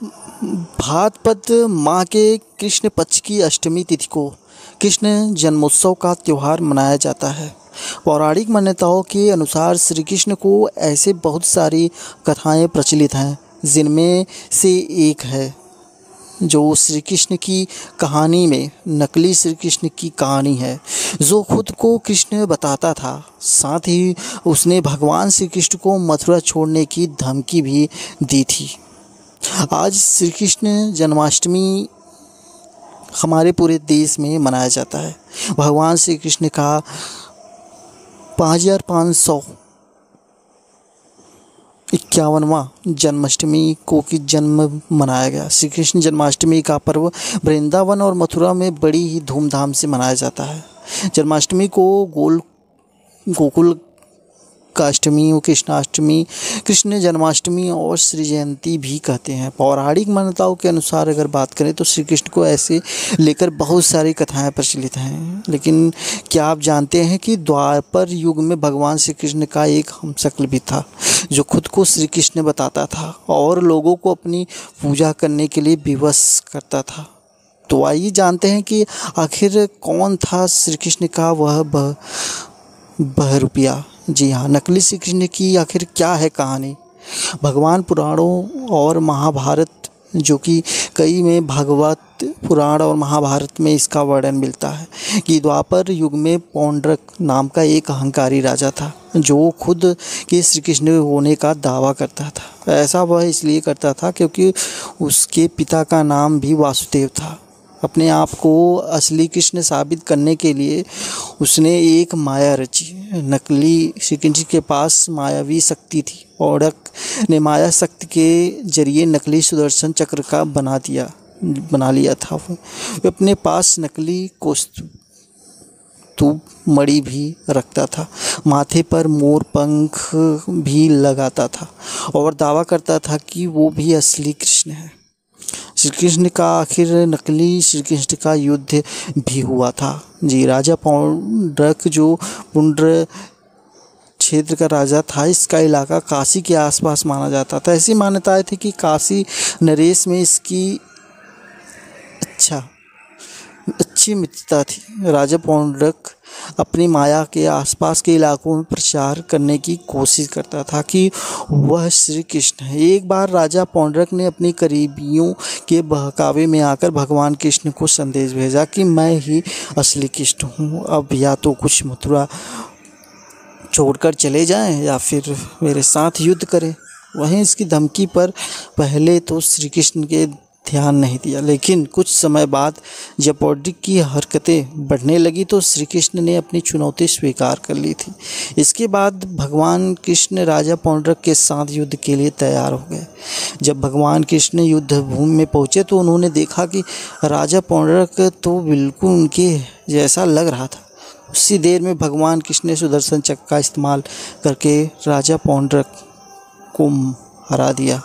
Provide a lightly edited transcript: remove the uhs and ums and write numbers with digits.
भाद्रपद माह के कृष्ण पक्ष की अष्टमी तिथि को कृष्ण जन्मोत्सव का त्यौहार मनाया जाता है। पौराणिक मान्यताओं के अनुसार श्री कृष्ण को ऐसे बहुत सारी कथाएं प्रचलित हैं, जिनमें से एक है जो श्री कृष्ण की कहानी में नकली श्री कृष्ण की कहानी है, जो खुद को कृष्ण बताता था। साथ ही उसने भगवान श्री कृष्ण को मथुरा छोड़ने की धमकी भी दी थी। आज श्री कृष्ण जन्माष्टमी हमारे पूरे देश में मनाया जाता है। भगवान श्री कृष्ण का 5551वां जन्माष्टमी को की जन्म मनाया गया। श्री कृष्ण जन्माष्टमी का पर्व वृंदावन और मथुरा में बड़ी ही धूमधाम से मनाया जाता है। जन्माष्टमी को गोकुल का अष्टमी, कृष्णाष्टमी, कृष्ण जन्माष्टमी और श्री जयंती भी कहते हैं। पौराणिक मान्यताओं के अनुसार अगर बात करें तो श्री कृष्ण को ऐसे लेकर बहुत सारी कथाएं प्रचलित हैं। लेकिन क्या आप जानते हैं कि द्वापर युग में भगवान श्री कृष्ण का एक हमशक्ल भी था, जो खुद को श्री कृष्ण बताता था और लोगों को अपनी पूजा करने के लिए विवश करता था। तो आइए जानते हैं कि आखिर कौन था श्री कृष्ण का वह बहरूपिया। जी हाँ, नकली श्री कृष्ण की आखिर क्या है कहानी। भगवान पुराणों और महाभारत, जो कि कई में भागवत पुराण और महाभारत में इसका वर्णन मिलता है कि द्वापर युग में पौंड्रक नाम का एक अहंकारी राजा था, जो खुद के श्री कृष्ण होने का दावा करता था। ऐसा वह इसलिए करता था क्योंकि उसके पिता का नाम भी वासुदेव था। अपने आप को असली कृष्ण साबित करने के लिए उसने एक माया रची। नकली श्री कृष्ण के पास मायावी शक्ति थी। पौंड्रक ने माया शक्ति के जरिए नकली सुदर्शन चक्र का बना लिया था। वो अपने पास नकली कौस्तुभ मणि भी रखता था, माथे पर मोर पंख भी लगाता था और दावा करता था कि वो भी असली कृष्ण है। श्री कृष्ण का आखिर नकली श्री कृष्ण का युद्ध भी हुआ था। जी, राजा पौंड्रक जो पुंड्र क्षेत्र का राजा था, इसका इलाका काशी के आसपास माना जाता था। ऐसी मान्यताएं थी कि काशी नरेश में इसकी अच्छी मित्रता थी। राजा पौंड्रक अपनी माया के आसपास के इलाकों में प्रचार करने की कोशिश करता था कि वह श्री कृष्ण है। एक बार राजा पौंड्रक ने अपनी करीबियों के बहकावे में आकर भगवान कृष्ण को संदेश भेजा कि मैं ही असली कृष्ण हूँ। अब या तो कुछ मथुरा छोड़कर चले जाएं या फिर मेरे साथ युद्ध करें। वहीं इसकी धमकी पर पहले तो श्री कृष्ण के ध्यान नहीं दिया, लेकिन कुछ समय बाद जब पौंड्रक की हरकतें बढ़ने लगी तो श्री कृष्ण ने अपनी चुनौती स्वीकार कर ली थी। इसके बाद भगवान कृष्ण राजा पौंड्रक के साथ युद्ध के लिए तैयार हो गए। जब भगवान कृष्ण युद्ध भूमि में पहुंचे तो उन्होंने देखा कि राजा पौंड्रक तो बिल्कुल उनके जैसा लग रहा था। उसी देर में भगवान कृष्ण ने सुदर्शन चक्र का इस्तेमाल करके राजा पौंड्रक को हरा दिया।